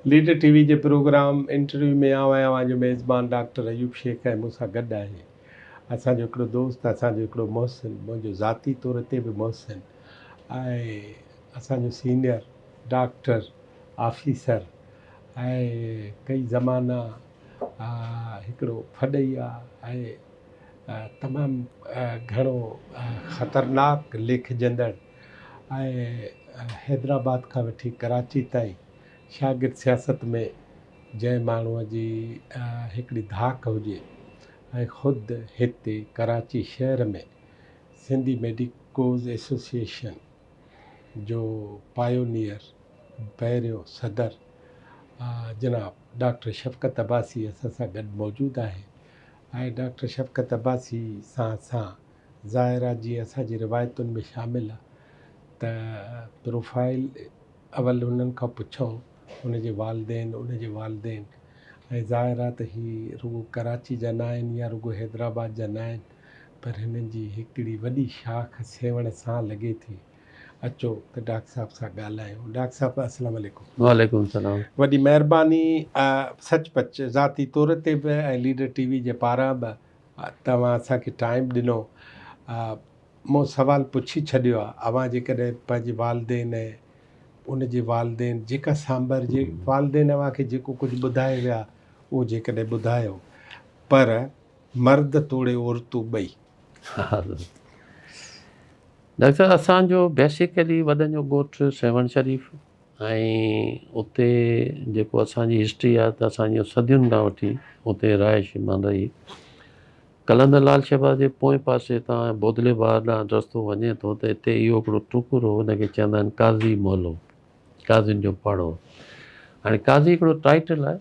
Leader TV जे programme interview में आवां जो मेज़बान डॉक्टर अयूब शेख ऐं मूंसां गॾु आहे असांजो हिकिड़ो दोस्त, असांजो हिकिड़ो मोहसिन, मुंहिंजो ज़ाती तौर ते बि मोहसिन, ऐं असांजो सीनियर डॉक्टर ऑफिसर ऐं कई ज़माना हिकिड़ो फॾई आहे ऐं तमामु घणो ख़तरनाक लिखजंदड़ ऐं हैदराबाद खां वठी कराची ताईं शागिर्द सियासत में जंहिं माण्हूअ जी हिकिड़ी धाक हुजे ऐं ख़ुदि हिते कराची शहर में सिंधी मेडिकोज़ एसोसिएशन जो पायोनियर पहिरियों सदर जनाब डॉक्टर शफ़क़त अब्बासी असां सां गॾु मौजूदु आहे ऐं डॉक्टर शफ़क़त अब्बासी सां ज़ाहिरा जी असांजी रिवायतुनि में शामिलु आहे त प्रोफाइल अवल उन्हनि खां पुछूं उनजे वालदेन ऐं ज़ाहिरा त ही रुगो कराची जा न आहिनि या रुगो हैदराबाद जा न आहिनि, पर हिननि जी हिकिड़ी वॾी शाख सेवण सां लॻे थी। अचो त डॉक्टर साहब सां ॻाल्हायूं। डॉक्टर साहब अस्सलाम वालेकुम। वालेकुम सलाम। वॾी महिरबानी, सचपच ज़ाती तौर ते बि ऐं लीडर टीवी जे पारां बि तव्हां असांखे टाइम ॾिनो। मूं सुवालु पुछी छॾियो आहे, अवां जेकॾहिं पंहिंजे वालदेन ऐं उनजे वालदेन जेका सांबर जे वालदेन अव्हांखे जेको कुझु ॿुधाए विया उहो जेकॾहिं ॿुधायो, पर मर्द तोड़े औरतूं ॿई। डॉक्टर असांजो बेसिकली वॾनि जो ॻोठु सेवन शरीफ़ ऐं उते जेको असांजी हिस्ट्री आहे त असांजी सदियुनि खां वठी उते रहाइश मान रही। कलंदर लाल शहबाज़ जे पोएं पासे तव्हां बोदले बार ॾांहुं रस्तो वञे थो त हिते इहो हिकिड़ो टुकुर हो, हुनखे चवंदा आहिनि काज़ी मोहल्लो, काज़ियुनि जो पाड़ो। हाणे काज़ी हिकिड़ो टाइटल आहे,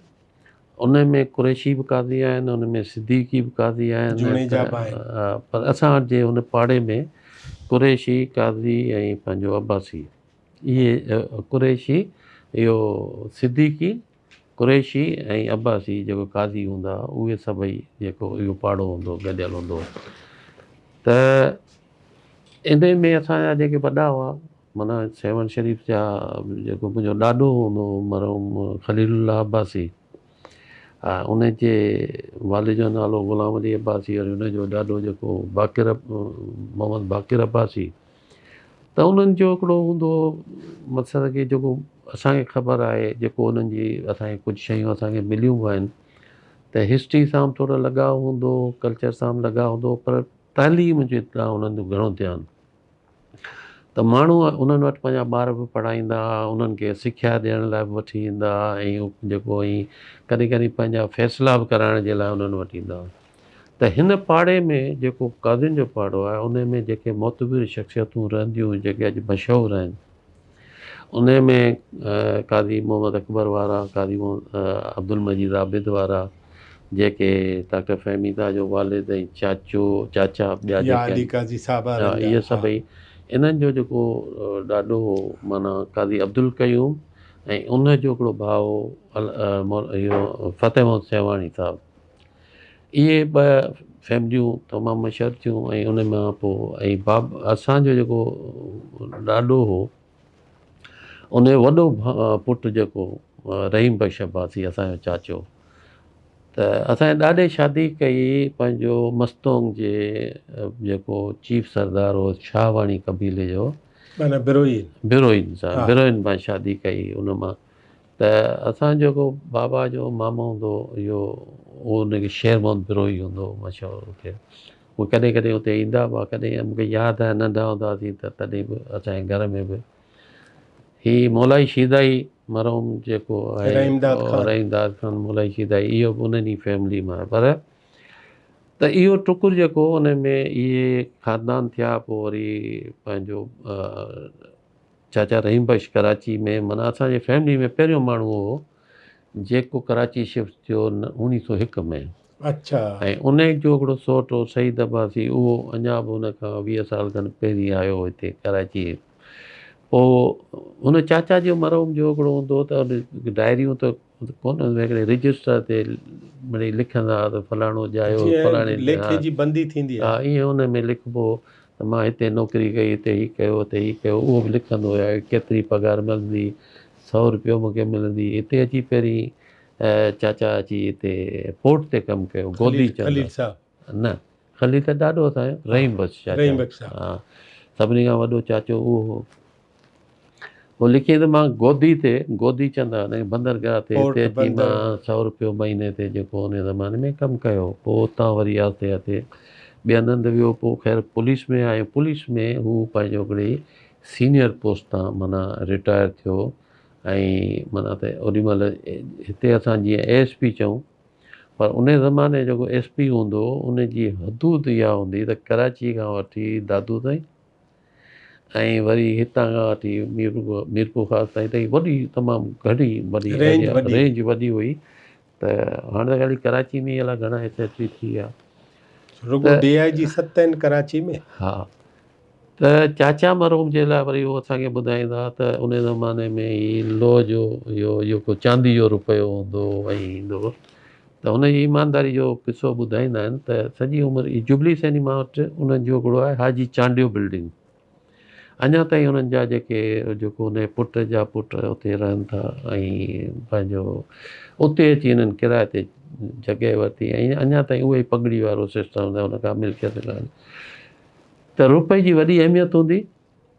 उन में कुरैशी बि काज़ी आहिनि, उन में सिद्दीकी बि काज़ी आहिनि, पर असां जे हुन पाड़े में कुरैशी, काज़ी ऐं पंहिंजो अब्बासी, इहे कुरैशी, इहो सिद्दीकी, कुरैशी ऐं अब्बासी जेको काज़ी हूंदा उहे सभई जेको इहो पाड़ो हूंदो गॾियल हूंदो। त इन में असांजा जेके वॾा हुआ माना सेवन शरीफ़ जा जेको मुंहिंजो ॾाॾो हूंदो मरहूम ख़लीलुल्लाह अब्बासी, उनजे वालिद जो नालो ग़ुलाम अली अब्बासी और उनजो ॾाॾो जेको बाक़िर मोहम्मद बाक़िर अब्बासी, त उन्हनि जो हिकिड़ो हूंदो मक़सदु की जेको असांखे ख़बर आहे, जेको उन्हनि जी असांखे कुझु शयूं असांखे मिलियूं बि आहिनि, त हिस्ट्री सां बि थोरो लॻाव हूंदो, कल्चर सां बि लॻाव हूंदो, पर तालीम जे हितां उन्हनि जो घणो ध्यानु। त माण्हू उन्हनि वटि पंहिंजा ॿार बि पढ़ाईंदा, उन्हनि खे सिखिया ॾियण लाइ बि वठी ईंदा ऐं जेको ई कॾहिं कॾहिं पंहिंजा फ़ैसिला बि कराइण जे लाइ उन्हनि वटि ईंदा। त हिन पाड़े में जेको काज़ियुनि जो पाड़ो आहे, उन में जेके मोतबिर शख़्सियतूं रहंदियूं जेके अॼु मशहूरु आहिनि, उन में काज़ी मोहम्मद अकबर वारा, काज़ी अब्दुल मजीद आबिद वारा, जेके डॉक्टर फ़हमीदा जो वालिद ऐं चाचा ॿिया जेके इहे सभई, इन्हनि जो जेको ॾाढो माना काज़ी अब्दुल क़यूम ऐं उन जो हिकिड़ो भाउ इहो फ़तेह मोहम्मद सेवाणी साहब, इहे ॿ फैमिलियूं तमामु मशहूरु थियूं। ऐं उन मां पोइ ऐं असांजो जेको ॾाॾो हो, उन जो वॾो पुटु जेको रहीम बख़्श अब्बासी, असांजो चाचो, त असांजे ॾाॾे शादी कई पंहिंजो मस्तोंग जे जेको चीफ सरदार हो शाहवाणी कबीले जो, बिरोइन सां, बिरोइन मां शादी कई उन मां। त असांजो जेको बाबा जो मामो हूंदो इहो, उहो हुनखे शेर मोहम्मद बिरोई हूंदो मशहूरु हुते, उहे कॾहिं कॾहिं हुते ईंदा हुआ। कॾहिं मूंखे यादि आहे नंढा हूंदा हुआसीं त तॾहिं बि असांजे घर में बि ही मौलाई शीदाई मरहूम जेको आहे रहीमदाद ख़ान मौलाई शीदाई, इहो बि उन्हनि जी फैमिली मां आहे। पर त इहो टुकुर जेको उन में इहे ख़ानदान थिया, पोइ वरी पंहिंजो चाचा रहीम बख़्श कराची में, माना असांजे फैमिली में पहिरियों माण्हू हो जेको कराची शिफ्ट थियो 1901 में। अच्छा। ऐं उन जो हिकिड़ो सौट हो सईद अब्बासी, उहो अञा बि उन खां 20 साल खनि पहिरीं आयो हो हिते कराची। पोइ हुन चाचा जो मरहूम जो हिकिड़ो हूंदो त उन डायरियूं त कोन, हिकिड़े रजिस्टर ते मिड़ई लिखंदा त फलाणो ॼायो फलाणे, हा ईअं हुन में लिखिबो त मां हिते नौकिरी कई, हिते हीउ कयो, हिते हीउ कयो, उहो बि लिखंदो हुयो केतिरी पघार मिलंदी, 100 रुपयो मूंखे मिलंदी। हिते अची पहिरीं चाचा अची हिते पोर्ट ते कमु कयो, गोदी खलील चंद साहब न खली त ॾाढो असांजो रहीम बख़्श रहीम चाचा, बख़्श साहब। हा सभिनी खां वॾो चाचो उहो हो। पोइ लिखी त मां गोदी चंद आहे बंदरगाह ते पोर्ट हिते अची मां बंदर 100 रुपयो महीने ते जेको उन ज़माने में कमु कयो। पोइ हुतां वरी आहिस्ते आहिस्ते ॿियनि हंधि वियो। पोइ ख़ैर पुलिस में आयो। पुलिस में हू पंहिंजो हिकिड़ी सीनियर पोस्ट तां माना रिटायर थियो ऐं माना त ओॾीमहिल हिते असां जीअं ASP चऊं, पर उन ज़माने जेको SP हूंदो हो उन जी हदूद इहा हूंदी त कराची खां वठी दादू ताईं ऐं वरी हितां खां वठी मीरपुर ख़ास ताईं त वॾी तमामु घणी वॾी रेंज वॾी। रेंज वॾी हुई। त हाणे त ख़ाली कराची में अलाए घणा SSP थी विया। रुगो DIG 7 आहिनि कराची में। हा त चाचा मरहूम जे लाइ वरी उहो असांखे ॿुधाईंदा त उन ज़माने में ई लोह जो इहो जेको चांदी जो रुपयो हूंदो ऐं ईंदो, त हुनजी ईमानदारी जो किसो ॿुधाईंदा आहिनि त सॼी उमिरि ई जुबली सिनेमा वटि उन्हनि जो हिकिड़ो आहे हाजी चांडियो बिल्डिंग। अञा ताईं हुननि जा जेको उन पुट जा पुट उते रहनि था ऐं पंहिंजो उते अची हिननि किराए ते जॻह वरिती ऐं अञा ताईं उहे पगड़ी वारो सिस्टम हूंदो आहे, हुनखां मिल्कियत कान्हे। त रुपए जी वॾी अहमियत हूंदी,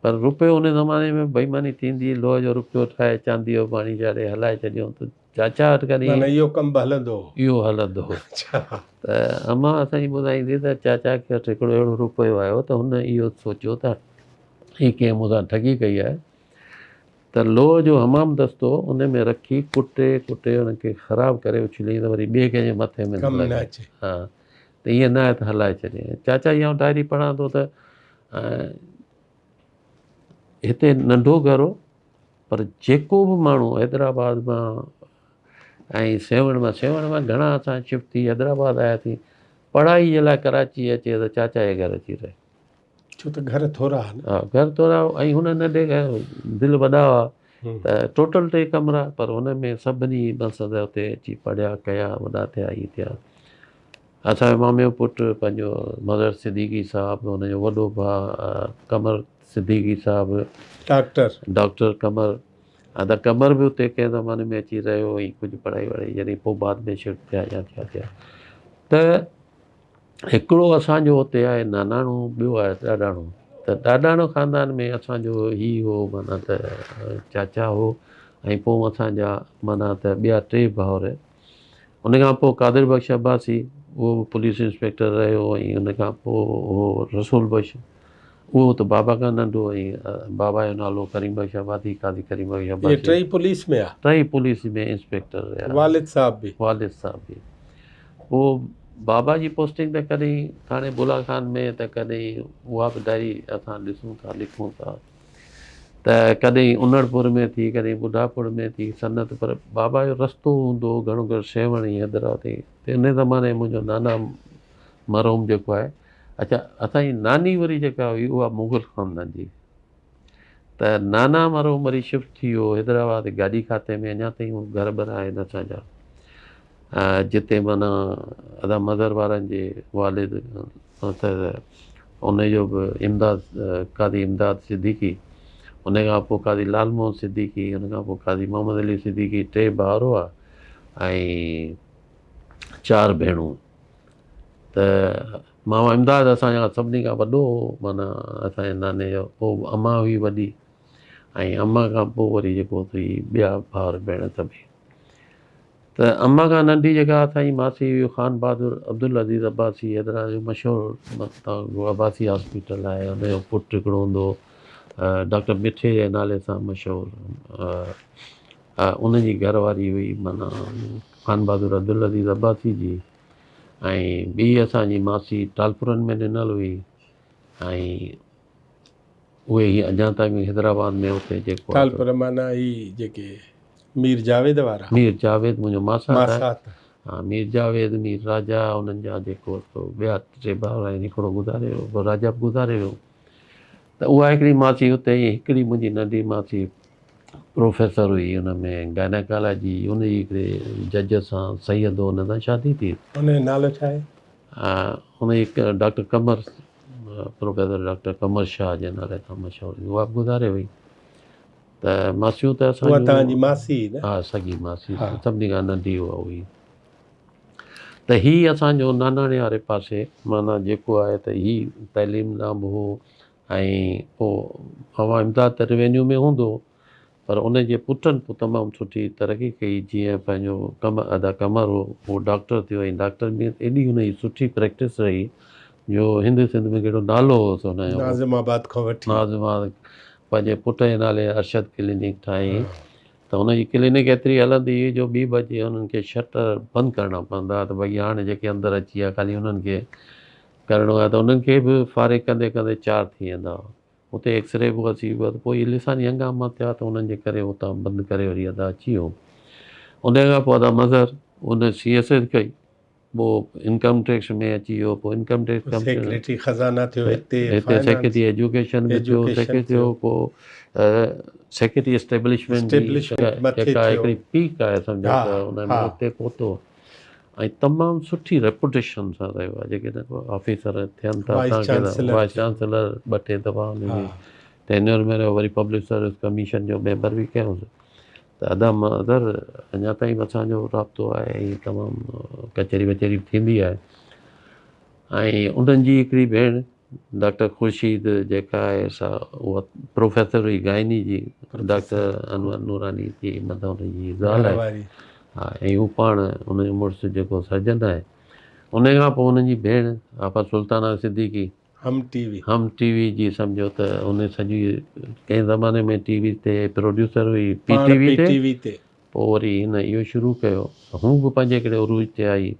पर रुपयो उन ज़माने में बेईमानी थींदी। लोह जो रुपयो ठाहे चांदी जो पाणी चाढ़े हलाए छॾियऊं त चाचा वटि कॾहिं इहो कमु हलंदो हो। इहो हलंदो हो। त अम्मा असांजी ॿुधाईंदी त चाचा खे वटि हिकिड़ो अहिड़ो रुपयो आयो त हुन इहो सोचियो त ही कंहिं मूंसां ठगी कई आहे, त लोह जो हमाम दस्तो उन में रखी कुटे हुनखे ख़राबु करे उछली त वरी ॿिए कंहिंजे मथे में न लॻे। हा त ईअं न आहे त हलाए छॾे। चाचा इहा डायरी पढ़ां थो त हिते नंढो घर हो, पर जेको बि माण्हू हैदराबाद मां ऐं सेवण मां घणा असां शिफ्ट थी हैदराबाद आयासीं पढ़ाई जे लाइ कराची अचे त चाचा जे घर अची रहे। छो त घर थोरा आहिनि। हा घर थोरा ऐं हुन नंढे दिलि वॾा हुआ त टोटल 3 कमरा, पर हुन में सभिनी मसद हुते अची पढ़िया कया, वॾा थिया ई थिया। असांजे मामे जो पुटु पंहिंजो मदर सिद्दीकी साहिबु, हुनजो वॾो भाउ कमर सिद्दीकी साहिबु डॉक्टर कमर। हा त कमर बि उते कंहिं ज़माने में अची रहियो ऐं कुझु पढ़ाई वढ़ाई जॾहिं पोइ बाद में शिफ्ट थिया या थिया। त हिकिड़ो असांजो हुते आहे नानाणो, ॿियो आहे ॾाॾाणो। त ॾाॾाणो ख़ानदान में असांजो ही हो माना त चाचा हो ऐं पोइ असांजा माना त ॿिया 3 भाउर। उन खां पोइ कादिर बख़्श अब्बासी, उहो बि पुलिस इंस्पेक्टर रहियो ऐं उन खां पोइ उहो रसूल बख़्श, उहो त बाबा खां नंढो ऐं बाबा जो नालो करीम बख़्श अब्बासी, कादी करीम बख़्श अब्बासी। 3 पुलिस में आहे। 3 पुलिस में इंस्पेक्टर रहिया। वालिद साहब बि। पोइ बाबा जी पोस्टिंग त कॾहिं थाणे बुला खान में, त कॾहिं उहा बि डायरी असां ॾिसूं था लिखूं था त कॾहिं उनड़पुर में थी, कॾहिं बुढापुर में थी सनत। पर बाबा जो रस्तो हूंदो घणो करे सेवण ई हैदराबाद ते इन ज़माने मुंहिंजो नाना मरहूम जेको आहे, अच्छा असांजी नानी वरी जेका हुई उहा मुगल ख़ानदान जी। त नाना मरहूम वरी शिफ्ट थी वियो हैदराबाद गाॾी खाते में। अञा ताईं घर बर आहिनि असांजा जिते माना अदा मदर वारनि जे वालिद त उनजो बि इमदाद कादी इमदाद सिद्दीकी, उन खां पोइ कादी लालमोहन सिद्दीकी, उन खां पोइ कादी मोहम्मद अली सिद्दीकी। 3 भाउर हुआ ऐं 4 भेणूं। त मामा इमदाद असांजा सभिनी खां वॾो माना असांजे नाने जो। पोइ अम्मा हुई वॾी ऐं अम्मा खां पोइ वरी जेको थी ॿिया भाउर भेण सभई। त अम्मा खां नंढी जेका असांजी मासी हुई ख़ान बहादुर अब्दुल अज़ीज़ अब्बासी, हैदराबाद जो मशहूरु अब्बासी हॉस्पिटल आहे। हुनजो पुटु हिकिड़ो हूंदो डॉक्टर मिठे जे नाले सां मशहूरु। उनजी घरवारी हुई माना ख़ान बहादुर अब्दुल अज़ीज़ अब्बासी जी। ऐं ॿी असांजी मासी टालपुरनि में ॾिनल हुई ऐं उहे ई अञा ताईं हैदराबाद में उते जेको टालपुर माना ही जेके मीर जावेद वारा। मीर जावेद मुंहिंजो मासात आहे। मासात। हा मीर जावेद, मीर राजा, उन्हनि जा जेको ॿिया 3 भाउर आहिनि। हिकिड़ो गुज़ारे वियो, पोइ राजा बि गुज़ारे वियो। त उहा हिकिड़ी मासी हुते ई, हिकिड़ी मुंहिंजी नंढी मासी प्रोफेसर हुई हुन में गायनेकोलॉजी, हुनजी हिकिड़े जज सां सैयद हो, हुन सां शादी थी। हुनजो नालो छा आहे? हुन डॉक्टर कमर, प्रोफेसर डॉक्टर कमर शाह जे नाले सां मशहूरु हुई, उहा बि गुज़ारे वई। त मासियूं त उहा तव्हांजी असांजूं मासी न? हा सॻी मासी हा। सभिनी खां नंढी उहा हुई। त हीअ असांजो नानाणे वारे पासे माना जेको आहे त हीअ तइलीम लाइ हो ऐं पोइ अवां इमदाद त रिवेन्यू में हूंदो पर उनजे पुटनि पोइ तमामु सुठी तरक़ी कई जीअं पंहिंजो अदा कमर हो उहो डॉक्टर थियो ऐं डॉक्टर में एॾी हुनजी सुठी प्रैक्टिस रही जो हिंद सिंध में कहिड़ो नालो हुओसि हुनजो नाज़िमाबाद खां वठी नाज़िमाबाद पंहिंजे पुट जे नाले अरशद क्लिनिक ठाही हा। त हुनजी क्लिनिक एतिरी हलंदी हुई जो 2 बजे हुननि खे शटर बंदि करणा पवंदा त भई हाणे जेके अंदरि अची विया ख़ाली हुननि खे करिणो आहे त उन्हनि खे बि फारिग कंदे कंदे 4 थी वेंदा हुआ। हुते एक्सरे बि अची वियो त पोइ लिसानी हंगामा थिया त उन्हनि जे करे हुतां बंदि करे वरी अदा अची वियो। उन खां पोइ अदा मज़र उन CSS कई पोइ इनकम टैक्स में अची वियो पोइ इनकम टैक्स सेक्रेटरी खज़ाना थियो हिते सेक्रेटरी एजुकेशन में थियो सेक्रेटरी थियो पोइ सेक्रेटरी एस्टेब्लिशमेंट जी मथे जेका थियो। हिकिड़ी पीक आहे सम्झो हा, त हुन में हा। उते पहुतो ऐं तमामु सुठी रेपुटेशन सां रहियो आहे जेके न ऑफिसर थियनि था वाइस असांखे चांसलर वाइस थियो। चांसलर 2-3 दफ़ा हुनजी हा। टेन्योर में रहियो वरी पब्लिक सर्विस कमीशन जो मेंबर बि कयोसि त अदा मदर अञा ताईं असांजो राब्तो आहे ऐं तमामु कचहरी वचहरी थींदी आहे। ऐं उन्हनि जी हिकिड़ी भेण डॉक्टर ख़ुर्शीद जेका आहे सा उहा प्रोफेसर हुई गाइनी जी डॉक्टर अनवर नूरानी जी मतिलबु हुनजी ज़ाल आहे। हा ऐं हू पाण हुनजो मुड़ुसु जेको सर्जन आहे उन खां पोइ हुननि जी भेण आपा सुल्ताना सिद्दीकी हम टीवी जी सम्झो त उन सॼी कंहिं ज़माने में टीवी ते प्रोड्यूसर हुई PTV ते पोइ वरी हिन इहो शुरू कयो हू बि पंहिंजे हिकिड़े उरूज ते आई।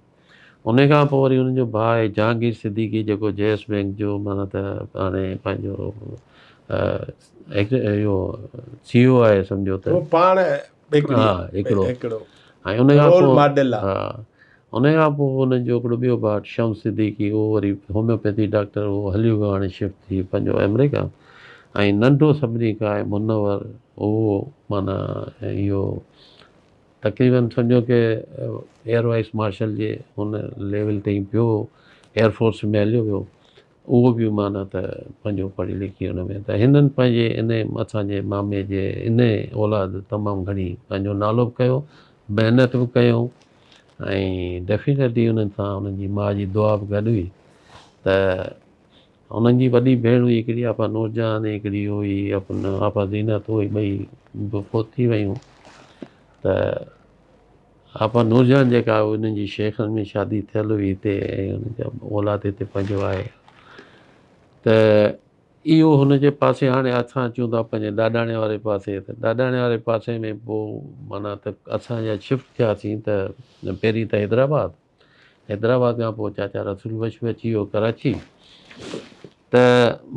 उन खां पोइ वरी हुनजो भाउ आहे जहांगीर सिद्दीकी जेको JS बैंक जो माना त हाणे पंहिंजो इहो CEO आहे सम्झो त पाण हा हिकिड़ो ऐं उन खां पोइ हा उन खां पोइ हुनजो हिकिड़ो ॿियो भाउ शम्स सिद्दीकी उहो वरी होम्योपैथी डॉक्टर उहो हली वियो हाणे शिफ्ट थी पंहिंजो अमेरिका ऐं नंढो सभिनी खां आहे मुनवर उहो माना इहो तक़रीबन सम्झो की एयर वाइस मार्शल जे हुन लेवल ताईं पियो एयरफोर्स में हलियो वियो उहो बि माना त पंहिंजो पढ़ी लिखी हुन में त हिननि पंहिंजे इन असांजे मामे जे इन औलाद तमामु घणी पंहिंजो नालो बि कयो महिनत बि कयूं ऐं डेफिनेटली हुननि सां हुननि जी माउ जी दुआ बि गॾु हुई त हुननि जी वॾी भेण हुई हिकिड़ी आपा नूरजहान हिकिड़ी हुई आपा ज़ीनत हुई ॿई फोत थी वियूं त आपा नूरजहान जेका हुननि जी शेखनि में शादी थियल हुई हिते ऐं हुननि जा औलाद हिते पंहिंजो आहे त इहो हुनजे पासे हाणे असां अचूं था पंहिंजे ॾाॾाणे वारे पासे त ॾाॾाणे वारे पासे में पोइ माना त असांजा शिफ्ट थियासीं त पहिरीं त हैदराबाद खां पोइ चाचा रसूल बख्श अची वियो कराची त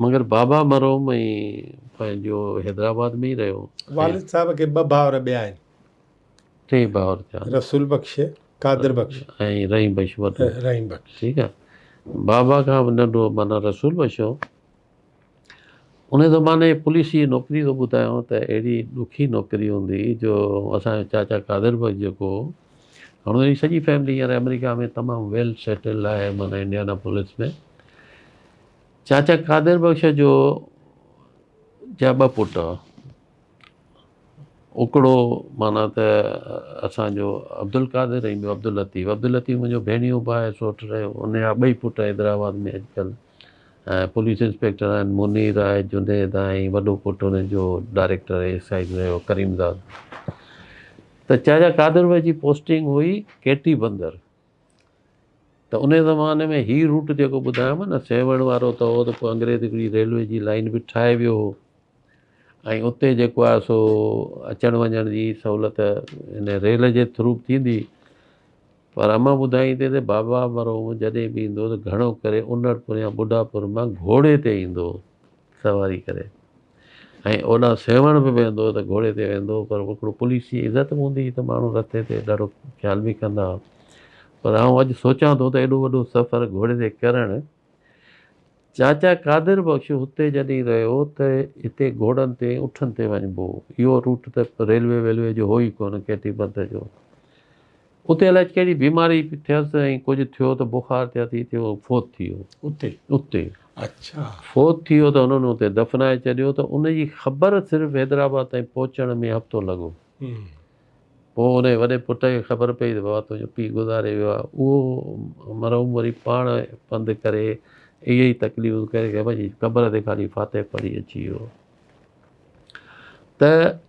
मगर बाबा मरोम ऐं पंहिंजो हैदराबाद में ई रहियो। वालिद साहब खे 2 भाउर ॿिया आहिनि 3 भाउर थिया रसूल बख्श कादिर बख्श ऐं रहीम बख्श वॾो रहीम बख्श ठीकु आहे। बाबा खां बि नंढो माना रसूल बख्श हो उन ज़माने पुलिस जी नौकिरी थो ॿुधायांव त अहिड़ी ॾुखी नौकिरी हूंदी जो असांजो चाचा कादिर बख्श जेको हाणे हुनजी सॼी फैमिली हींअर अमेरिका में तमामु वेल सेटल आहे माना इंडियाना पुलिस में। चाचा कादिर बख्श जो जा 2 पुट हिकिड़ो माना त असांजो अब्दुल कादिर ऐं ॿियो अब्दुल लतीफ़ मुंहिंजो भेणियो भाउ आहे सौटु रहियो उनजा 2 पुट हैदराबाद में अॼुकल्ह पुलिस इंस्पेक्टर आहिनि मुनीर आहे जुनेद आहे ऐं वॾो पुटु हुनजो डायरेक्टर एक्साइज रहियो करीमदाद। त चाचा कादिर बख्श जी पोस्टिंग हुई केटी बंदर त उन ज़माने में ही रूट जेको ॿुधायांव न सेवण वारो त उहो त पोइ अंग्रेज़ हिकिड़ी रेलवे जी लाइन बि ठाहे वियो हो ऐं उते जेको आहे सो अचण वञण जी सहूलियत हिन रेल जे थ्रू थींदी पर अम्मा ॿुधाईंदे त बाबा मरोम जॾहिं बि ईंदो त घणो करे उनड़पुर या बुढापुर मां घोड़े ते ईंदो सवारी करे ऐं ओॾा सेवण बि वेंदो त घोड़े ते वेंदो पर हिकिड़ो पुलिस जी इज़त हूंदी त माण्हू रस्ते ते ॾाढो ख़्याल बि कंदा पर आउं अॼु सोचां थो त एॾो वॾो सफ़र घोड़े ते करणु चाचा कादिर बख्श हुते जॾहिं रहियो त हिते घोड़नि ते उठनि ते वञिबो इहो रूट त रेलवे वेलवे जो हो ई कोन केटी बंद जो उते अलाए कहिड़ी बीमारी थियसि ऐं कुझु थियो त बुखार थिया थी थियो फोत थी वियो उते अच्छा फोत थी वियो त उन्हनि उते दफ़नाए छॾियो त उनजी ख़बर सिर्फ़ु हैदराबाद ताईं पहुचण में हफ़्तो लॻो। पोइ उन वॾे पुट खे ख़बर पई त बाबा तुंहिंजो पीउ गुज़ारे वियो आहे। उहो मरहूम वरी पाण पंधु करे इहे ई तकलीफ़ूं करे भई क़बर ते ख़ाली फाते पढ़ी अची वियो। त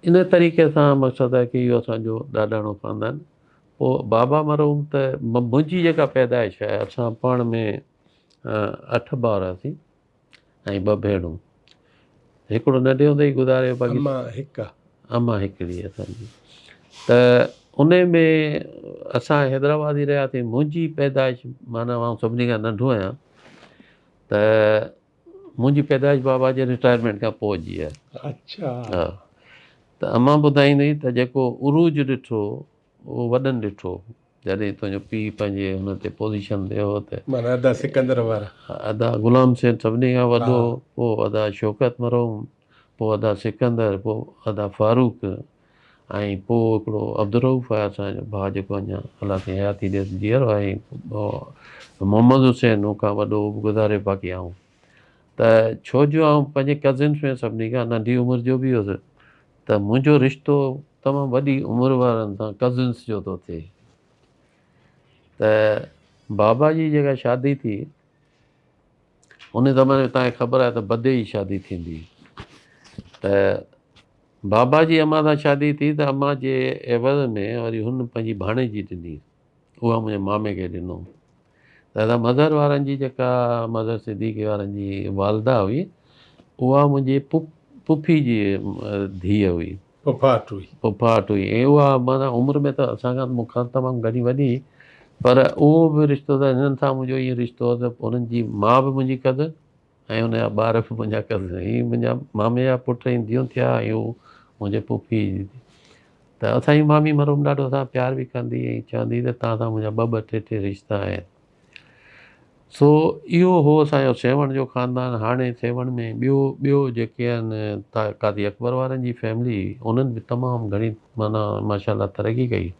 इन तरीक़े सां मक़सदु आहे की इहो असांजो ॾाॾाणो ख़ानदान। पोइ बाबा मरहूम त मुंहिंजी जेका पैदाइश आहे असां पाण में 8 ॿार हुआसीं ऐं 2 भेणूं। हिकिड़ो नंढे हूंदे ई गुज़ारे वियो, बाक़ी अम्मा हिकिड़ी असांजी। त उन में असां हैदराबाद ई रहियासीं। मुंहिंजी पैदाइश माना मां सभिनी खां नंढो आहियां त मुंहिंजी पैदाइश बाबा जे रिटायरमेंट खां पोइ जी आहे। अच्छा हा, त अम्मा ॿुधाईंदी त जेको उरूज ॾिठो उहो वॾनि ॾिठो, जॾहिं तुंहिंजो पीउ पंहिंजे हुन ते पोज़ीशन ते हो त माना अदा सिकंदर वारा, अदा गुलाम सेन सभिनी खां वॾो, पोइ अदा शौकत मरहूम, पोइ अदा सिकंदर, पोइ अदा फारूक, ऐं पोइ हिकिड़ो अब्दुलरऊफ़ आहे असांजो भाउ जेको अञा अलाह खे हयाती ॾियसि जीअरो आहे, ऐं मोहम्मद हुसैन उन खां वॾो गुज़ारे बाक़ी आऊं। त छो जो आउं पंहिंजे कज़िन्स में सभिनी खां नंढी उमिरि जो बि हुयुसि त मुंहिंजो रिश्तो तमामु वॾी उमिरि वारनि सां कज़िन्स जो थो थिए। त बाबा जी जेका शादी थी उन ज़माने में तव्हांखे ख़बर आहे त बदे जी शादी थींदी। त बाबा जी अम्मा सां शादी थी त अम्मा जे एवज़ में वरी हुन पंहिंजी भाणेजी ॾिनी, उहा मुंहिंजे मामे खे ॾिनो। त मदर वारनि जी जेका मदर सिद्दीकी वारनि जी वालदा हुई उहा मुंहिंजी पुफी जी धीअ हुई, फुफाट हुई। ऐं उहा माना उमिरि में त असांखां मूंखां तमामु घणी वॾी, पर उहो बि रिश्तो त हिननि सां मुंहिंजो ईअं रिश्तो हो त उन्हनि जी माउ बि मुंहिंजी कज़िन ऐं हुनजा ॿार बि मुंहिंजा कज़िन। हीअ मुंहिंजा मामे जा पुट जी धीअरूं थिया ऐं हू मुंहिंजे पुफी। त असांजी मामी मरहूम ॾाढो असां प्यार बि कंदी ऐं चवंदी त तव्हां सां मुंहिंजा 2-2 टे रिश्ता आहिनि। सो इहो हो असांजो सेवण जो ख़ानदान। हाणे सेवण में ॿियो जेके आहिनि काज़ी अकबर वारनि जी फैमिली, उन्हनि बि तमामु घणी माना माशाल्लाह तरक़ी कई।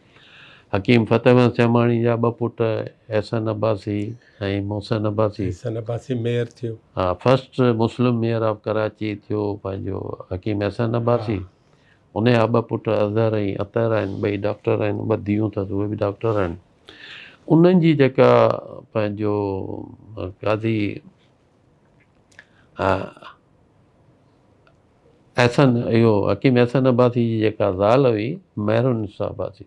हकीम फ़तेहमल सेमाणी जा 2 पुट एहसन अब्बासी ऐं मोहसिन अब्बासी मेयर थियो। हा, first Muslim mayor of Karachi थियो पंहिंजो हकीम एहसन अब्बासी। उनजा 2 पुट अज़हर ऐं अतर आहिनि, 2 डॉक्टर आहिनि, 2 धीअरूं अथसि उहे बि डॉक्टर आहिनि। उन्हनि जी जेका पंहिंजो काज़ी एहसन इहो हकीम एहसन अब्बासी जी जेका ज़ाल हुई महरुनिसा अब्बासी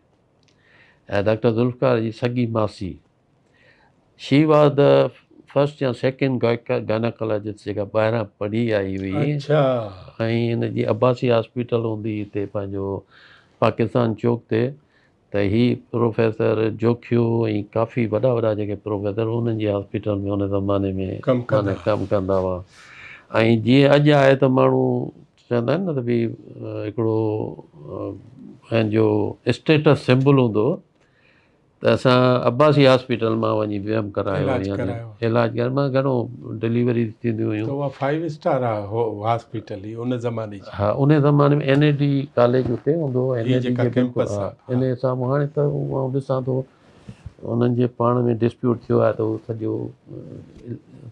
ऐं डॉक्टर ज़ुल्फ़िकार जी सॻी मासी, शी वॉज द फर्स्ट या सेकेंड गायनेकोलॉजिस्ट जेका ॿाहिरां पढ़ी आई हुई। ऐं हिन जी अब्बासी हॉस्पिटल हूंदी हिते पंहिंजो पाकिस्तान चौक ते, त ही प्रोफेसर जोखियो ऐं काफ़ी वॾा जेके प्रोफेसर उन्हनि जी हॉस्पिटल में उन ज़माने में कमु कंदा हुआ। ऐं जीअं अॼु आहे त माण्हू चवंदा आहिनि न त भई हिकिड़ो पंहिंजो स्टेटस सिंबल हूंदो त असां अब्बासी हॉस्पिटल मां वञी वियमि करायो इलाज कर मां घणो डिलीवरी थींदियूं हुयूं। 5 स्टार हॉस्पिटल ही उन ज़माने जी। हा, उन ज़माने में NAD कॉलेज हुते हूंदो, NAD जे कैंपस। हा, इन साम्हूं हाणे त मां ॾिसां थो उन्हनि जे पाण में डिस्प्यूट थियो आहे त उहो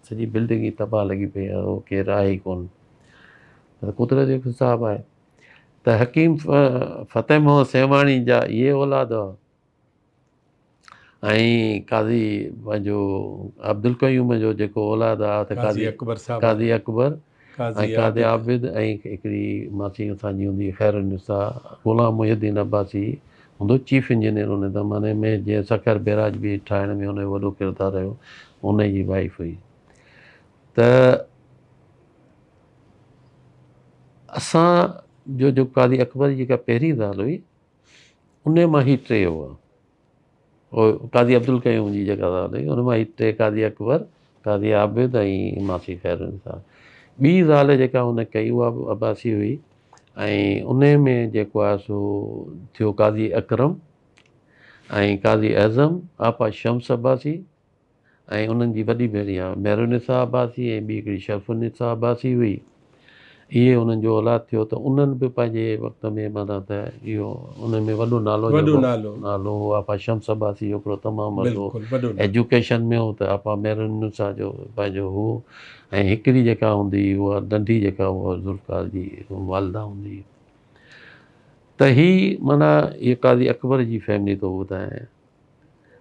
सॼी बिल्डिंग ई तबाह लॻी पई आहे, उहो केरु आहे ई कोन। त कुदरत जो हिसाबु आहे। त हकीम फ़तेह मोहम्मद सेवाणी जा इहे औलाद हुआ ऐं काज़ी पंहिंजो अब्दुल क़यूम जो जेको औलाद आहे त काज़ी अकबर ऐं काज़ी आबिद ऐं हिकिड़ी मासी असांजी हूंदी ख़ैरुनिसा। ग़ुलाम मुहिद्दीन अब्बासी हूंदो चीफ इंजीनियर उन ज़माने में, जीअं सखर बैराज बि ठाहिण में हुन जो वॾो किरदारु रहियो, उन जी वाइफ हुई। त असांजो जेको काज़ी अकबर जी जेका पहिरीं ज़ाल हुई उन मां ही 3 हुआ, काज़ी अब्दुल क़यूम जी जेका ज़ाल हुई उन मां ही 3, काज़ी अकबर, काज़ी आबिद ऐं मासी ख़ैरुनिसा। ॿी ज़ाल जेका हुन कई उहा बि अब्बासी हुई ऐं उन में जेको आहे सो थियो काज़ी अकरम ऐं काज़ी एज़म आपा शम्स अब्बासी ऐं उन्हनि जी वॾी भेण आहे महरुनिसा अब्बासी ऐं ॿी हिकिड़ी शरफुनिसा अब्बासी हुई। इहे उन्हनि जो औलाद थियो त उन्हनि बि पंहिंजे वक़्त में माना त इहो उन्हनि में वॾो नालो वॾो जेको नालो नालो हो आपा शम्स अब्बासी हिकिड़ो तमामु वॾो बिल्कुलु वॾो नालो एजुकेशन में हो त आपा मेहरुनिसा जो पंहिंजो हो ऐं हिकिड़ी जेका हूंदी उहा नंढी जेका उहा ज़ुल्फ़कार जी वालदा हूंदी त ही माना इहे काज़ी अकबर जी फैमिली थो ॿुधाए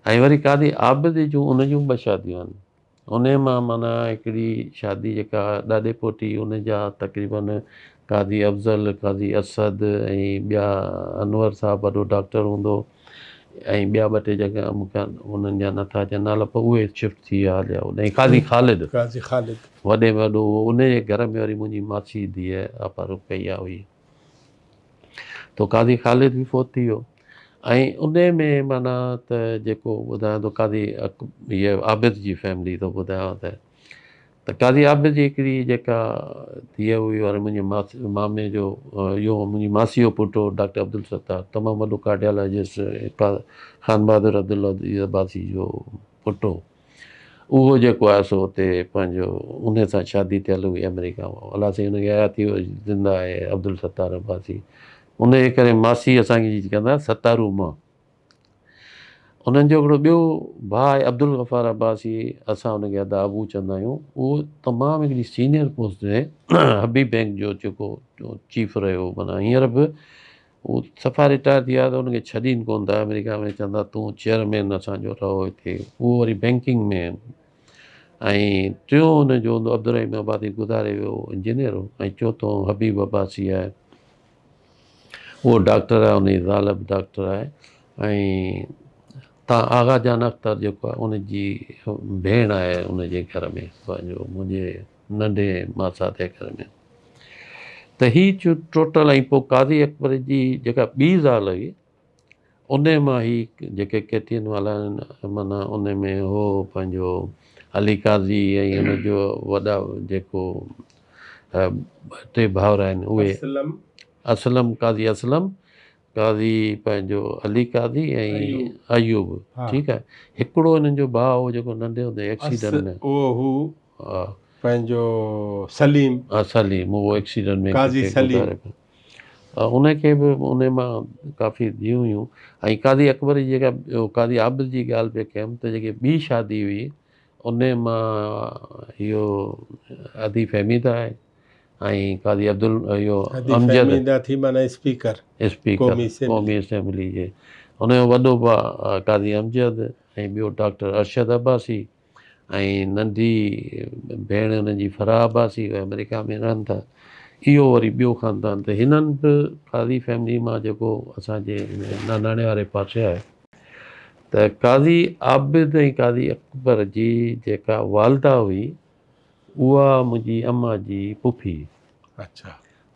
ऐं वरी काज़ी आबिद जूं उन जूं ॿ शादियूं आहिनि उन मां माना हिकिड़ी शादी जेका ॾाॾे पोटी उन जा तक़रीबन काज़ी अफ़ज़ल काज़ी असद ऐं ॿिया अनवर साहबु वॾो डॉक्टर हूंदो ऐं ॿिया ॿ टे जॻह मूंखे उन्हनि जा नथा अचनि नाला पर उहे शिफ्ट थी विया हलिया उन काज़ी ख़ालिद काज़ी ख़ालिद वॾे में वॾो उन जे घर में वरी मुंहिंजी मासी धीअ आपा रुकैया हुई त काज़ी ख़ालिद बि फ़ौत थी वियो ऐं उन में माना त जेको ॿुधायां थो काज़ी हीअ आबिद जी फैमिली थो ॿुधायांव त काज़ी आबिद जी हिकिड़ी जेका धीअ हुई और मुंहिंजे मामे जो इहो मुंहिंजी मासी जो पुटु हो डॉक्टर अब्दुल सत्तार तमामु वॾो कार्डियोलॉजिस्ट ख़ान बहादुर अब्दुल अब्बासी जो पुटु हो उहो जेको आहे सो हुते पंहिंजो उन सां शादी थियल हुई अमेरिका मां अलाह साईं हुनखे हयात थी ज़िंदा आहे अब्दुल सत्तार अब्बासी उन जे करे मासी असांजी कंदा सतारू मां उन्हनि जो हिकिड़ो ॿियो भाउ आहे अब्दुल गफ़ार अब्बासी असां हुनखे अदा अबू चवंदा आहियूं उहो तमामु हिकिड़ी सीनियर पोस्ट ते हबीब बैंक जो जेको चीफ रहियो माना हींअर बि उहो सफ़ा रिटायर थी विया त हुनखे छॾीनि कोन था अमेरिका में चवंदा तूं चेयरमैन असांजो रहो हिते उहो वरी बैंकिंग में ऐं टियों हुनजो हूंदो अब्दुल अब्बासी गुज़ारे वियो इंजीनियर हो ऐं चोथों हबीब अब्बासी आहे उहो डॉक्टर आहे उनजी ज़ाल बि डॉक्टर आहे ऐं तव्हां आगा जान अख्तर जेको आहे उनजी भेण आहे उनजे घर में पंहिंजो मुंहिंजे नंढे मासा जे घर में त ही टोटल ऐं पोइ काज़ी अकबर जी जेका ॿी ज़ाल हुई उन मां ही जेके केतियन वाला आहिनि माना उन में हो पंहिंजो अली काज़ी ऐं हुनजो वॾा जेको टे भाउर आहिनि उहे असलम काज़ी असलम काज़ी पंहिंजो अली काज़ी ऐं अयूब ठीकु आहे हिकिड़ो हिननि जो भाउ हो जेको नंढे हूंदे एक्सीडेंट में उहो हू हा पंहिंजो सलीम सलीम उहो एक्सीडेंट में काज़ी सलीम गुज़ारे पियो उनखे बि उन मां काफ़ी धीअरूं हुयूं ऐं काज़ी अकबर जी जेका काज़ी आबिद जी ॻाल्हि पिया कयमि त जेके ॿी शादी हुई उन मां इहो अदी फहमीदा आहे ऐं काज़ी अब्दुल इहो अमजद थी माना स्पीकर क़ौमी असेंबली जे हुनजो वॾो भाउ काज़ी अमजद ऐं ॿियो डॉक्टर अरशद अब्बासी ऐं नंढी भेण हुनजी फराह अब्बासी अमेरिका में रहनि था इहो वरी ॿियो ख़ानदान त हिननि बि काज़ी फैमिली मां जेको असांजे नानाणे वारे पासे आहे त काज़ी आबिद ऐं काज़ी अकबर जी जेका वालदा हुई उहा मुंहिंजी अम्मा जी पुफी अच्छा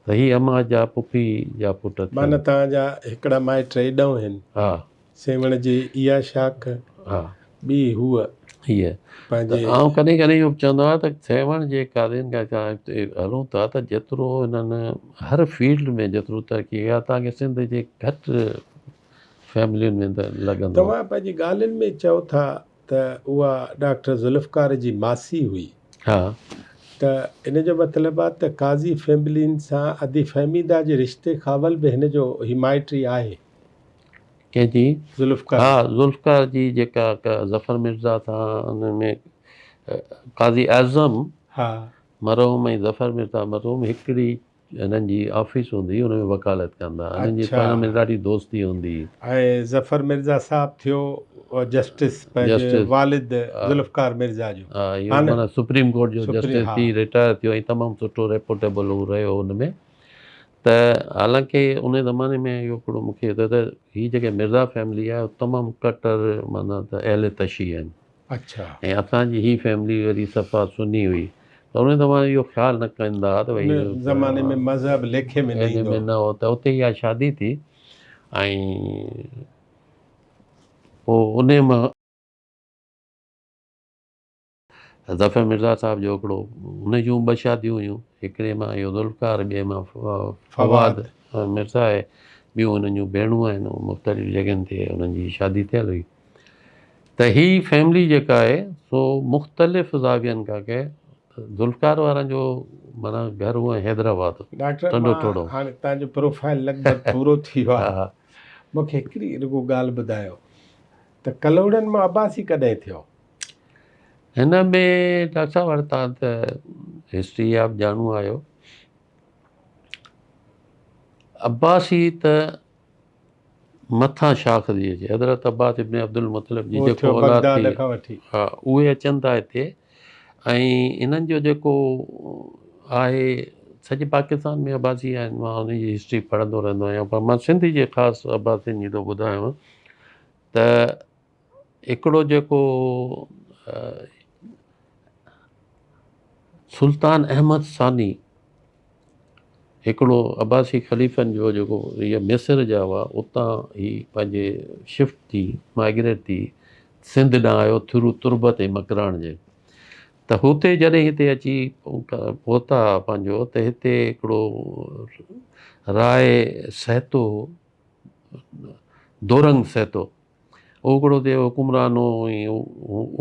त ही अम्मा जा पुफी जा पुट माना तव्हांजा हिकिड़ा माइट एॾऊं आहिनि हा सेवण जी इहा शाख हा ॿी हूअ हीअ पंहिंजे ऐं कॾहिं कॾहिं इहो चवंदो आहे त सेवण जे काज़ियुनि खां हलूं था त जेतिरो हिननि हर फील्ड में जेतिरो तरक़ी आहे तव्हांखे सिंध जे घटि फैमिलियुनि में त लॻंदो तव्हां पंहिंजी ॻाल्हियुनि में चओ था त उहा डॉक्टर ज़ुल्फ़कार जी मासी हुई हा त इन जो मतिलबु आहे त काज़ी फैमिलियुनि सां अदी फहमीदा जे रिश्ते ख़ावल बि हिन जो हिमाइटी आहे कंहिंजी ज़ुल्फ़कार हा ज़ुल्फ़कार जी जेका ज़फ़र मिर्ज़ा था हुन में काज़ी आज़म हा मरहूम ऐं ज़फ़र मिर्ज़ा मरहूम हिकिड़ी हिननि जी ऑफिस हूंदी हुन में वकालत कंदा हिननि जी पाण में ॾाढी दोस्ती हूंदी ऐं ज़फ़र मिर्ज़ा साहबु थियो जस्टिस पंहिंजे वालिद ज़ुल्फ़कार मिर्ज़ा जो हा इहो माना सुप्रीम कोर्ट जो जस्टिस थी रिटायर थियो ऐं तमामु सुठो रेपुटेबल हू रहियो हुन में त हालांकि उन ज़माने में इहो हिकिड़ो मूंखे त हीअ जेके मिर्ज़ा फैमिली आहे तमामु कटर माना त अहल तशी आहिनि अच्छा ऐं असांजी ही फैमिली वरी सफ़ा सुनी हुई त उन ज़माने इहो ख़्यालु न कंदा हुआ त भई ज़माने में मज़हब लेखे में न हो त उते इहा शादी थी ऐं पोइ उन मां ज़फ़र मिर्ज़ा साहिब जो हिकिड़ो हुन जूं ॿ शादियूं हुयूं हिकिड़े मां इहो ज़ुल्फ़कार ॿिए मां फवाद मिर्ज़ा आहे ॿियूं हुननि जूं भेणूं आहिनि मुख़्तलिफ़ जॻहियुनि ते हुननि जी शादी थियल हुई त ही फैमिली जेका आहे सो मुख़्तलिफ़ ज़ावियनि खां के ज़ुल्फ़कार वारनि जो माना घर हूअं हैदराबाद डॉक्टर टंडो मां टोड़ो। हाणे तव्हांजो प्रोफाइल लॻभॻि पूरो थी वियो हा आहे। हा। मूंखे हिकिड़ी रुॻो ॻाल्हि ॿुधायो त कलोड़नि मां अब्बासी कॾहिं थियो? हिन में डॉक्टर साहब हाणे तव्हां त हिस्ट्री आप ॼाणू आहियो। अब्बासी त मथां शाख थी अचे, हज़रत अब्बास इब्न अब्दुल मुतलिब जी उहो जेको थियो औलाद थी, बगदाद खां वठी। हा उहे अचनि था हिते। ऐं इन्हनि जो जेको आहे सॼे पाकिस्तान में अब्बासी आहिनि, मां हुनजी हिस्ट्री पढ़ंदो रहंदो आहियां, पर मां सिंध जे ख़ासि अब्बासियुनि जी थो ॿुधायांव त हिकिड़ो जेको सुल्तान अहमद सानी हिकिड़ो अब्बासी ख़लीफ़नि जो जेको इहा मिस्र जा हुआ, उतां ही पंहिंजे शिफ्ट थी माइग्रेट थी सिंध ॾांहुं आयो थ्रू तुर्बत ऐं मकराण जे। त हुते जॾहिं हिते अची पहुता पंहिंजो, त हिते हिकिड़ो राय सहतो दोरंग सहतो उहो हिकिड़ो ते हुकुमरान हो, ऐं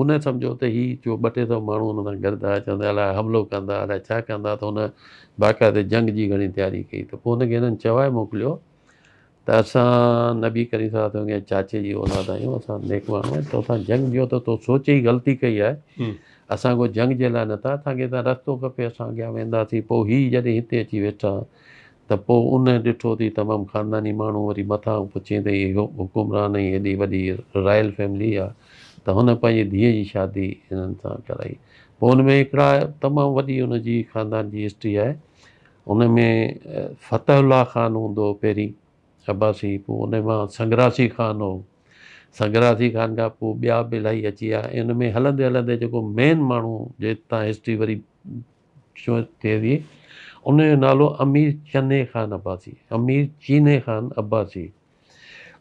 उन सम्झो त हीअ जो 200-300 माण्हू हुन सां गॾु था चवंदा अलाए हमिलो कंदा अलाए छा कंदा, त हुन बाक़ाइदे जंग जी घणी तयारी कई। त पोइ हुनखे हिननि चवाए मोकिलियो त असां नबी करीम सल्लल्लाहु अलैहि वसल्लम जे चाचे जी औलाद आहियूं, असां नेक माण्हू आहियूं, तोसां जंग जो त तो सोचे ई ग़लती कई आहे, असां को जंग जे लाइ नथा, असांखे त रस्तो खपे, असां अॻियां वेंदासीं। पोइ हीअ जॾहिं हिते अची वेठा त पोइ उन ॾिठो थी तमामु ख़ानदानी माण्हू, वरी मथां पुछे त इहे हुकुमरान ऐं हेॾी वॾी रॉयल फैमिली आहे, त हुन पंहिंजी धीअ जी शादी हिननि सां कराई। पोइ हुन में हिकिड़ा तमामु वॾी हुनजी ख़ानदान जी हिस्ट्री आहे। उन में फ़तहुल्लाह ख़ान हूंदो पहिरीं अब्बासी, पोइ उन मां संग्रासी ख़ान हो, संग्रासी ख़ान खां पोइ ॿिया बि इलाही अची विया। ऐं उन में हलंदे हलंदे जेको मेन माण्हू जे हितां हिस्ट्री वरी शो थिए थी, उनजो नालो अमीर चने ख़ान अब्बासी, अमीर चीने ख़ान अब्बासी।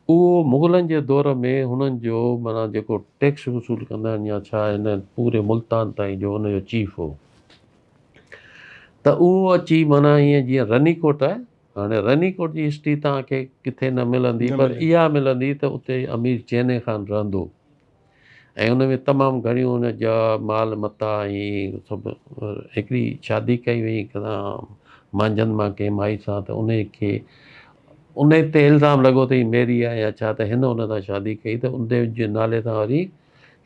उहो मुग़लनि जे दौर में हुननि जो माना जेको टैक्स वसूल कंदा आहिनि या छा, हिन पूरे मुल्तान ताईं जो हुनजो चीफ हो। त उहो अची माना ईअं जीअं रनीकोट आहे, हाणे रनीकोट जी हिस्ट्री तव्हांखे किथे न मिलंदी, पर इहा मिलंदी त उते अमीर चैने ख़ान रहंदो, ऐं उन में तमामु घणियूं हुन जा माल मता ऐं सभु। हिकिड़ी शादी कई वई मांझंदि मां कंहिं माई सां, त उनखे उन ते इल्ज़ाम लॻो त हीअ मेरी आहे या छा, त हिन उन सां शादी कई, त उन जे नाले सां वरी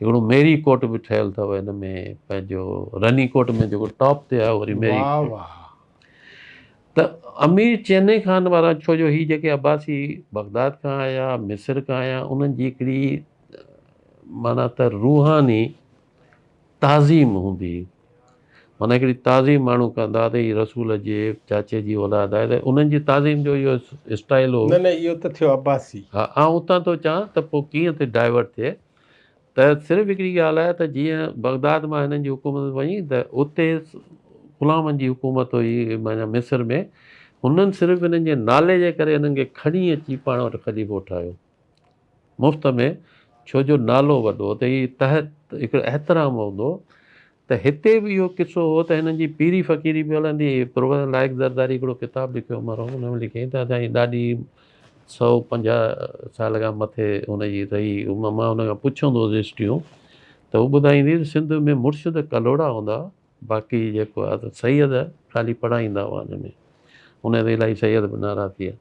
हिकिड़ो मेरी कोट बि ठहियलु अथव हिन में पंहिंजो रनीकोट में, जेको टॉप ते आहे वरी मेरी वाह कोट। वाह। त अमीर चैने ख़ान वारा, छो जो हीअ जेके अब्बासी बगदाद खां आया, मिस्र खां आया, उन्हनि जी हिकिड़ी माना त रूहानी ताज़ीम हूंदी, माना हिकिड़ी ताज़ीम माण्हू कंदा त हीअ रसूल जे चाचे जी औलाद आहे, त उन्हनि जी ताज़ीम जो इहो स्टाइल हो। न इहो त थियो अब्बासी। हा, ऐं उतां थो चवां त पोइ कीअं थी डाइवर्ट थिए, त सिर्फ़ु हिकिड़ी ॻाल्हि आहे त जीअं बगदाद मां हिननि जी हुकूमत वई, त उते ग़ुलामनि जी हुकूमत हुई माना मिस्र में, हुननि सिर्फ़ु हिननि जे नाले जे करे हिननि खे खणी अची पाण वटि ख़लीफ़ो ठाहियो मुफ़्त में, छो जो नालो वॾो, त हीअ तहत हिकिड़ो एहतराम हूंदो। त हिते बि इहो किसो हो त हिननि जी पीरी फ़क़ीरी बि हलंदी। प्रोफेसर लाइक़ ज़रदारी हिकिड़ो किताबु लिखियो मरो, हुन में लिखियईं त असांजी ॾाढी 150 साल खां मथे हुनजी रही। मां हुन खां पुछंदो हुउसि हिस्ट्रियूं, त हू ॿुधाईंदी त सिंध में मुर्शिद कलोड़ा हूंदा, बाक़ी जेको आहे त सैयद ख़ाली पढ़ाईंदा हुआ हिन में, उन ते इलाही सैयद बि नारा थी विया।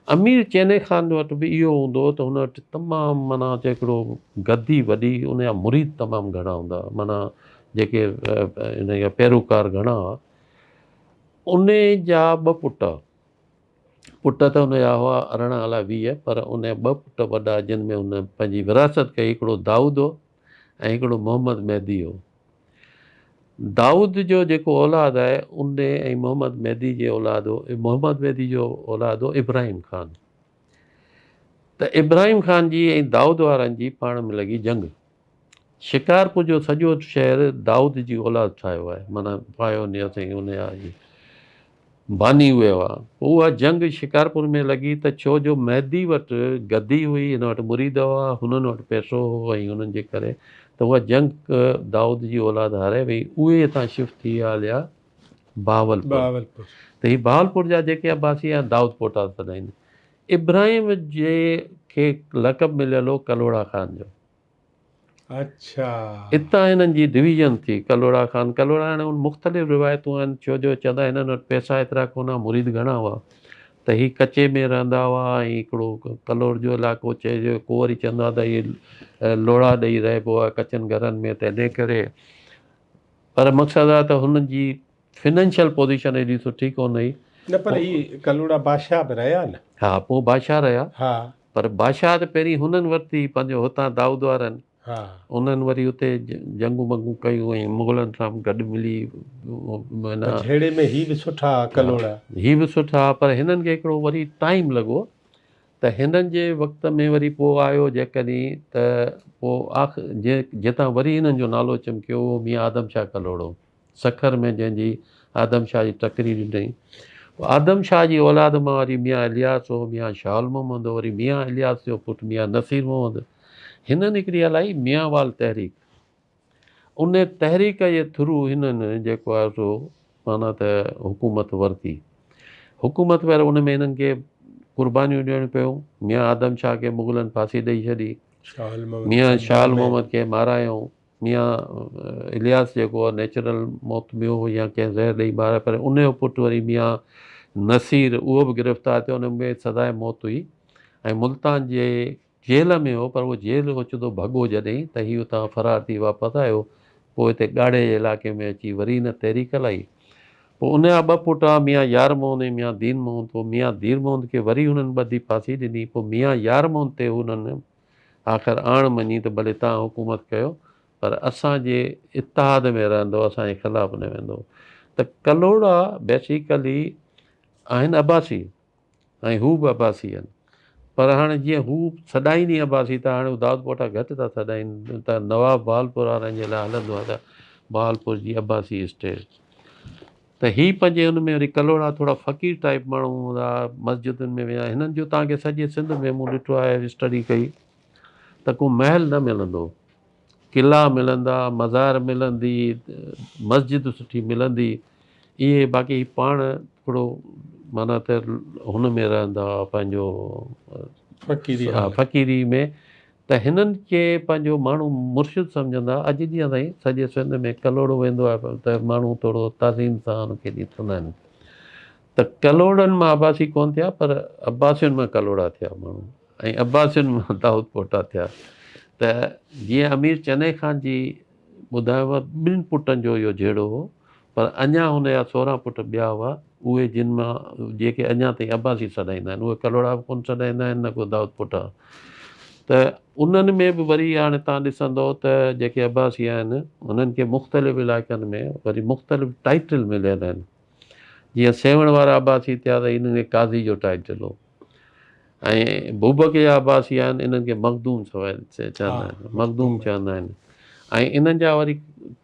अमीर चैने ख़ान वटि बि इहो हूंदो त हुन वटि तमामु माना हिकिड़ो गद्दी वॾी, उनजा मुरीद तमामु घणा हूंदा, माना जेके हिन जा पैरोकार घणा हुआ। उन जा 2 पुट त हुनजा हुआ 18 अलाए 20, पर उन जा 2 पुट वॾा, जिन में हुन पंहिंजी विरासत कई, हिकिड़ो दाऊद हो ऐं हिकिड़ो मोहम्मद मेहदी हो। दाऊद जो जेको औलाद आहे उन ऐं मोहम्मद मेहदी जे औलाद हो, मोहम्मद मेहदी जो औलाद हो इब्राहिम ख़ान। त इब्राहिम ख़ान जी ऐं दाऊद वारनि जी पाण में लॻी जंग। शिकारपुर जो सॼो शहर दाऊद जी औलाद ठाहियो आहे, माना पायोनियर साईं उनजा बानी उहे हुआ। उहा जंग शिकारपुर में लॻी त छो जो मेहदी वटि गद्दी हुई, हिन वटि मुरीद हुआ, हुननि वटि पैसो हो, ऐं हुननि जे करे त उहा जंग दाऊद जी औलाद हारे वई। उहे हितां शिफ्ट थी विया हलिया बहावलपुर। त हीअ बहावलपुर जा जेके अब्बासी आहे दाऊद पोटा सदाईंदा। इब्राहिम जे खे लक़ब मिलियल हो कलोड़ा ख़ान जो। अच्छा हितां हिननि जी डिवीज़न थी कलोड़ा ख़ान। कलोड़ा हाणे उन मुख़्तलिफ़ रिवायतूं आहिनि, छो जो चवंदा हिननि वटि पैसा एतिरा कोन, मुरीद घणा हुआ, त हीअ कचे में रहंदा हुआ ऐं हिकिड़ो कलोड़ जो इलाइक़ो चइजे, को वरी चवंदो आहे त इहे लोड़ा ॾेई रहिबो आहे कचनि घरनि में, त इन करे। पर मक़सदु आहे त हुननि जी फिनेंशियल पोज़ीशन एॾी सुठी कोन हुई। न पर ही कलोड़ा बादशाह बि रहिया न। हा, पोइ बादशाह रहिया, हा पर बादशाह त पहिरीं हुननि वरिती पंहिंजो हुतां दाऊद वारनि, हा उन्हनि वरी हुते जंगू वंगू कयूं ऐं मुग़लनि सां बि गॾु मिली माना। पर झेड़े में ही बि सुठा कलोड़ा। ही बि सुठा, पर हिननि खे हिकिड़ो वरी टाइम लॻो, त हिननि जे वक़्त में वरी पोइ आयो जेकॾहिं त पोइ जितां वरी हिननि जो नालो चमकियो उहो मियां आदम शाह कलोड़ो, सखर में जंहिंजी आदम शाह जी टकरी ॾिनई। आदम शाह जी औलाद मां वरी मियां इलियास हो, मियां शाह मोहम्मद हो, वरी मियां इलियास जो पुटु मियां नसीर मोहम्मद। हिननि हिकिड़ी हलाई मियांवाल तहरीक, उन तहरीक जे थ्रू हिननि जेको आहे सो माना त हुकूमत वरिती। हुकूमत पर उन में हिननि खे क़ुर्बानियूं ॾियणियूं पियूं। मियां आदम शाह खे मुग़लनि फांसी ॾेई छॾी, मियां शाह मोहम्मद खे मारायूं, मियां इलियास जेको आहे नेचुरल मौत में हो या कंहिं ज़हर ॾेई मारायो, पर उन जो पुटु वरी मियां नसीर उहो बि गिरफ़्तार थियो, उन में सदाए मौत हुई ऐं मुल्तान जे जेल में हो, पर उहो जेल ओचितो भॻो जॾहिं त हीउ उतां फ़रार थी वापसि आयो, पोइ हिते ॻाढ़े जे इलाइक़े में अची वरी हिन तहरीक हलाई। पोइ उन जा ॿ पुट हुआ, मियां यार मोहम्मद ऐं मियां दीन मोहम्मद। पोइ मियां दीन मोहम्मद खे वरी हुननि ॿधी फांसी ॾिनी। पोइ मियां यार मोहम्मद ते हुननि आख़िर आण मञी त भले तव्हां हुकूमत कयो, पर असांजे इतिहाद में रहंदो, असांजे ख़िलाफ़ु न वेंदो। त कलोड़ा बेसिकली आहिनि अब्बासी ऐं हू बि अब्बासी आहिनि, पर हाणे जीअं हू सॾाईंदी अब्बासी त हाणे दाऊद पोटा घटि था सॾाइनि, त नवाब बहालपुर वारनि जे लाइ हलंदो आहे त बहालपुर जी अब्बासी स्टेट। त ही पंहिंजे हुन में वरी कलोड़ा थोरा फ़क़ीर टाइप माण्हू हूंदा, मस्जिदुनि में विया। हिननि जो तव्हांखे सॼे सिंध में मूं ॾिठो आहे, स्टडी कई त को महल न मिलंदो, क़िला मिलंदा, मज़ार मिलंदी, मस्जिद सुठी मिलंदी, इहे बाक़ी पाण थोरो माना त हुन में रहंदा पंहिंजो फ़क़ीरी हालत। फ़क़ीरी में। त हिननि खे पंहिंजो माण्हू मुर्शिद सम्झंदा। अॼु ॾींहं ताईं सॼे सिंध में कलोड़ो वेंदो आहे त माण्हू थोरो ताज़ीम सां हुनखे ॾिसंदा आहिनि। त कलोड़नि मां अब्बासी कोन थिया, पर अब्बासियुनि मां कलोड़ा थिया माण्हू, ऐं अब्बासियुनि मां दाऊद पोटा थिया। त जीअं अमीर चने खान जी ॿुधायांव, ॿिनि पुटनि जो इहो जहिड़ो हो, पर अञा हुनजा 16 पुट ॿिया हुआ, उहे जिन मां जेके अञा ताईं अब्बासी सॾाईंदा आहिनि, उहे कलोड़ा बि कोन सॾाईंदा आहिनि, न को दाऊद पोटा। त उन्हनि में बि वरी हाणे तव्हां ॾिसंदव त जेके अब्बासी आहिनि उन्हनि खे मुख़्तलिफ़ इलाइक़नि में वरी मुख़्तलिफ़ टाइटल मिलियल आहिनि। जीअं सेवण वारा अब्बासी थिया त इन्हनि खे काज़ी जो टाइटल हो, ऐं बुबक जा अब्बासी आहिनि, इन्हनि खे मखदूम चवंदा आहिनि, मखदूम चवंदा आहिनि। ऐं इन्हनि जा वरी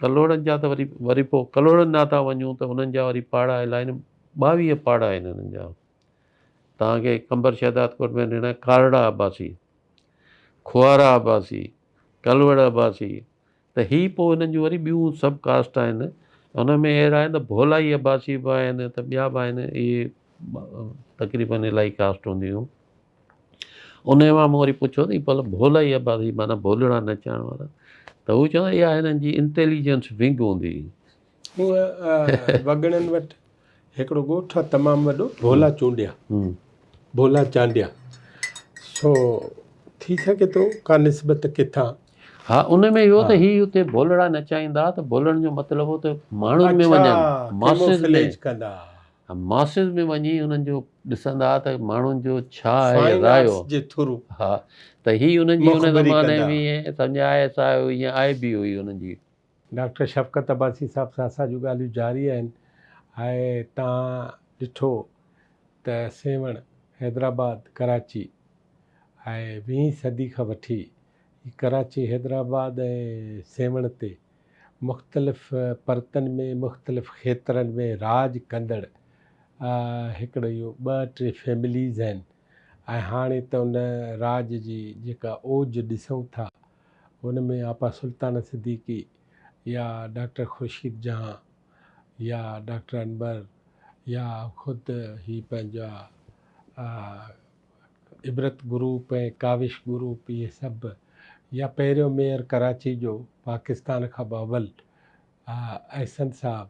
कलोड़नि जा त वरी पोइ कलोड़नि ॾांहुं था वञूं त उन्हनि जा वरी पाड़ा इलाही आहिनि, 22 पाड़ा आहिनि हिननि जा। तव्हांखे कंबर शहदाद कोट में ॾिना कारड़ा अब्बासी, खुआरा अब्बासी, कलवड़ अब्बासी। त ही पोइ हिननि जूं वरी ॿियूं सभु कास्ट आहिनि, हुन में अहिड़ा आहिनि त भोलाई अब्बासी बि आहिनि, त ॿिया बि आहिनि, इहे तक़रीबन इलाही कास्ट हूंदियूं। उन मां मूं वरी पुछो त भला भोलाई अब्बासी माना भोलड़ा नचाइण वारा, त हू चवंदा इहा हिननि जी इंटेलिजेंस विंग हूंदी। हूअं वॻड़नि वटि हिकिड़ो ॻोठु आहे तमामु वॾो, भोला चूंडिया, भोला चांडिया। सो थी सघे थो का निस्बत किथां। हा, उन में इहो त ही हुते भोलड़ा नचाईंदा, त भोलड़नि जो मतिलबु हो त माण्हुनि में वञनि, मासिस में कंदा, मासिस में वञी हुननि जो ॾिसंदा त माण्हुनि जो छा आहे फाइन रायो। आर्ट्स जे थ्रू। हा, त ही हुननि जी हुन मुख़बिरी ज़माने कंदा। में सम्झ IS आयो, ईअं आहे बि हुई हुननि जी। डॉक्टर शफ़क़त अब्बासी साहब सां असांजूं ॻाल्हियूं जारी आहिनि। ऐं तव्हां ॾिठो त सेवण, हैदराबाद, कराची, ऐं 20 सदी खां वठी कराची, हैदराबाद ऐं सेवण ते मुख़्तलिफ़ परतनि में, मुख़्तलिफ़ खेत्रनि में राज कंदड़ हिकिड़ो इहो 2-3 फैमिलीज़ आहिनि। ऐं हाणे त उन राज जी जेका ओज ॾिसूं था, हुन में आपा सुल्तान सिद्दीकी या डॉक्टर ख़ुर्शीद जहां या डॉक्टर अनवर या ख़ुदि ही पंहिंजा इबरत ग्रुप ऐं काविश ग्रुप, इहे सभु या पहिरियों मेयर कराची जो पाकिस्तान खां बावल अहसन साहब,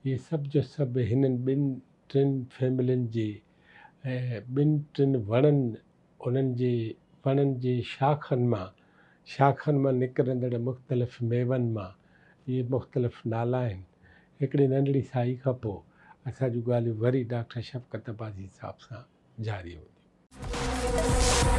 इहे सभु जो सभु हिननि ॿिनि टिनि फैमिलियुनि जे ऐं ॿिनि टिनि उन्हनि जे वणनि जे शाखनि मां निकिरंदड़ मुख़्तलिफ़ मेवनि मां इहे मुख़्तलिफ़ नाला आहिनि। हिकिड़ी नंढड़ी साई खां पोइ असां जूं ॻाल्हियूं वरी डॉक्टर शफ़क़त अब्बासी साहब सां जारी हूंदियूं।